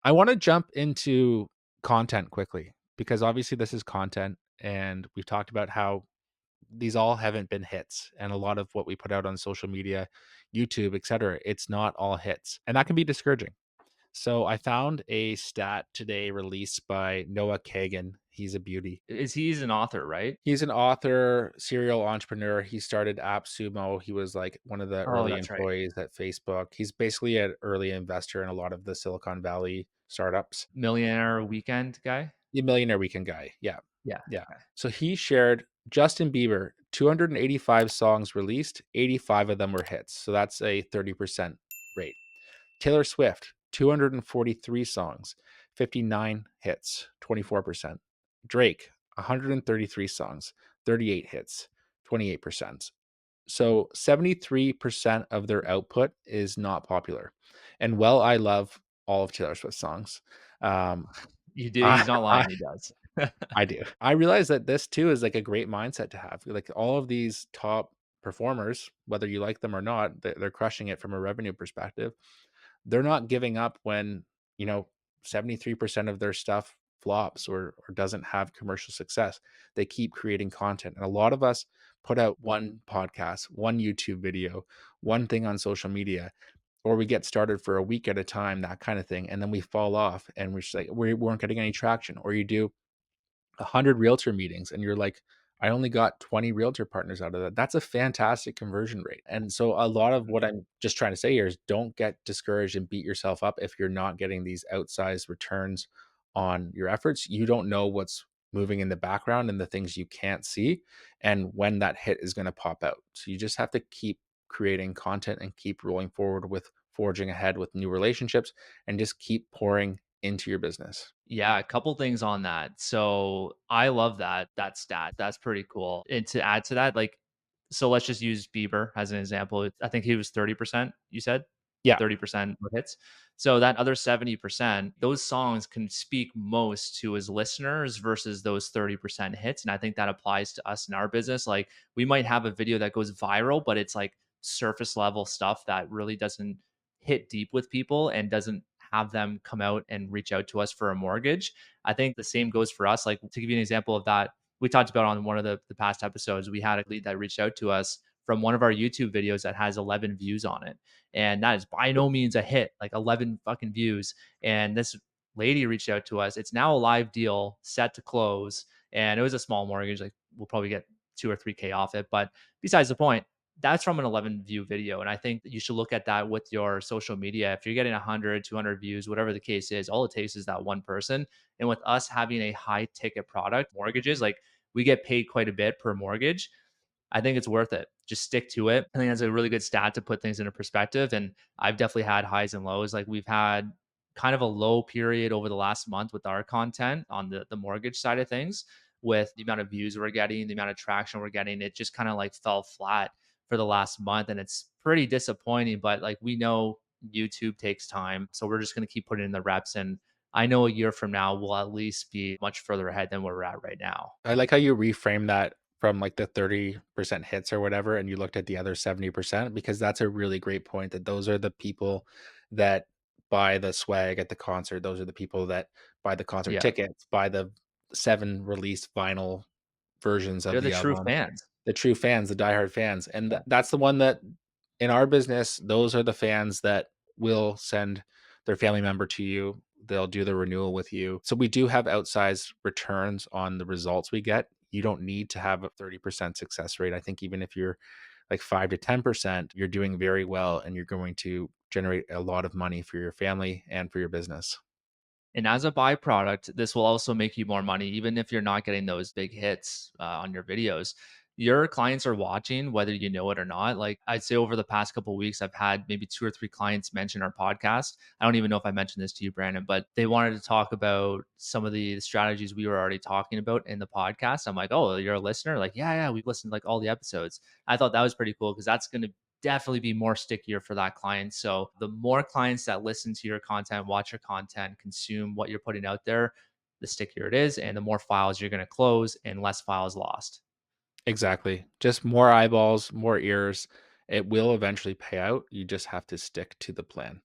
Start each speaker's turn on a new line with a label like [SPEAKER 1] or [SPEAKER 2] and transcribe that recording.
[SPEAKER 1] I want to jump into content quickly because obviously this is content and we've talked about how these all haven't been hits and a lot of what we put out on social media, YouTube, etc. It's not all hits and that can be discouraging. So I found a stat today released by Noah Kagan. He's a beauty.
[SPEAKER 2] He's an author, right?
[SPEAKER 1] He's an author, serial entrepreneur. He started AppSumo. He was like one of the
[SPEAKER 2] Oh,
[SPEAKER 1] early
[SPEAKER 2] that's right.
[SPEAKER 1] employees at Facebook. He's basically an early investor in a lot of the Silicon Valley startups.
[SPEAKER 2] Millionaire Weekend guy?
[SPEAKER 1] The Millionaire Weekend guy. Yeah.
[SPEAKER 2] Yeah,
[SPEAKER 1] Yeah.
[SPEAKER 2] okay.
[SPEAKER 1] So he shared Justin Bieber, 285 songs released, 85 of them were hits. So that's a 30% rate. Taylor Swift, 243 songs, 59 hits, 24%. Drake, 133 songs, 38 hits, 28%. So 73% of their output is not popular. And well, I love all of Taylor Swift's songs. Um,
[SPEAKER 2] You do
[SPEAKER 1] I,
[SPEAKER 2] he's not
[SPEAKER 1] I
[SPEAKER 2] lying, he does.
[SPEAKER 1] I do. I realize that this too is like a great mindset to have. Like all of these top performers, whether you like them or not, they're crushing it from a revenue perspective. They're not giving up when, you know, 73% of their stuff flops or doesn't have commercial success. They keep creating content. And a lot of us put out one podcast, one YouTube video, one thing on social media, or we get started for a week at a time, that kind of thing. And then we fall off and we're just like, we weren't getting any traction. Or you do 100 realtor meetings and you're like, I only got 20 realtor partners out of that. That's a fantastic conversion rate. And so a lot of what I'm just trying to say here is don't get discouraged and beat yourself up if you're not getting these outsized returns on your efforts. You don't know what's moving in the background and the things you can't see and when that hit is going to pop out. So you just have to keep creating content and keep rolling forward with forging ahead with new relationships and just keep pouring into your business.
[SPEAKER 2] Yeah, a couple things on that. So, I love that stat. That's pretty cool. And to add to that, like, so let's just use Bieber as an example. I think he was 30%, you said?
[SPEAKER 1] Yeah.
[SPEAKER 2] 30% of hits. So that other 70%, those songs can speak most to his listeners versus those 30% hits. And I think that applies to us in our business. Like we might have a video that goes viral, but it's like surface level stuff that really doesn't hit deep with people and doesn't have them come out and reach out to us for a mortgage. I think the same goes for us. Like to give you an example of that, we talked about on one of the past episodes, we had a lead that reached out to us from one of our YouTube videos that has 11 views on it. And that is by no means a hit, like 11 fucking views. And this lady reached out to us. It's now a live deal set to close. And it was a small mortgage. Like we'll probably get 2 or 3K off it. But besides the point, that's from an 11 view video. And I think that you should look at that with your social media. If you're getting 100, 200 views, whatever the case is, all it takes is that one person. And with us having a high ticket product, mortgages, like we get paid quite a bit per mortgage. I think it's worth it. Just stick to it. I think that's a really good stat to put things into perspective. And I've definitely had highs and lows. Like we've had kind of a low period over the last month with our content on the mortgage side of things, with the amount of views we're getting, the amount of traction we're getting. It just kind of like fell flat for the last month. And it's pretty disappointing. But like we know YouTube takes time. So we're just going to keep putting in the reps. And I know a year from now, we'll at least be much further ahead than where we're at right now.
[SPEAKER 1] I like how you reframe that from like the 30% hits or whatever, and you looked at the other 70% because that's a really great point that those are the people that buy the swag at the concert. Those are the people that buy the concert
[SPEAKER 2] Yeah.
[SPEAKER 1] tickets, buy the 7 released vinyl versions of
[SPEAKER 2] They're the
[SPEAKER 1] the
[SPEAKER 2] true
[SPEAKER 1] album.
[SPEAKER 2] fans.
[SPEAKER 1] The true fans, the diehard fans. And
[SPEAKER 2] Yeah.
[SPEAKER 1] that's the one that in our business, those are the fans that will send their family member to you. They'll do the renewal with you. So we do have outsized returns on the results we get. You don't need to have a 30% success rate. I think even if you're like 5 to 10%, you're doing very well and you're going to generate a lot of money for your family and for your business.
[SPEAKER 2] And as a byproduct, this will also make you more money, even if you're not getting those big hits on your videos. Your clients are watching, whether you know it or not. Like I'd say over the past couple of weeks, I've had maybe 2 or 3 clients mention our podcast. I don't even know if I mentioned this to you, Brandon, but they wanted to talk about some of the strategies we were already talking about in the podcast. I'm like, oh, you're a listener? Like, yeah, yeah, we've listened to like all the episodes. I thought that was pretty cool because that's going to definitely be more stickier for that client. So the more clients that listen to your content, watch your content, consume what you're putting out there, the stickier it is, and the more files you're going to close and less files lost.
[SPEAKER 1] Exactly. Just more eyeballs, more ears. It will eventually pay out. You just have to stick to the plan.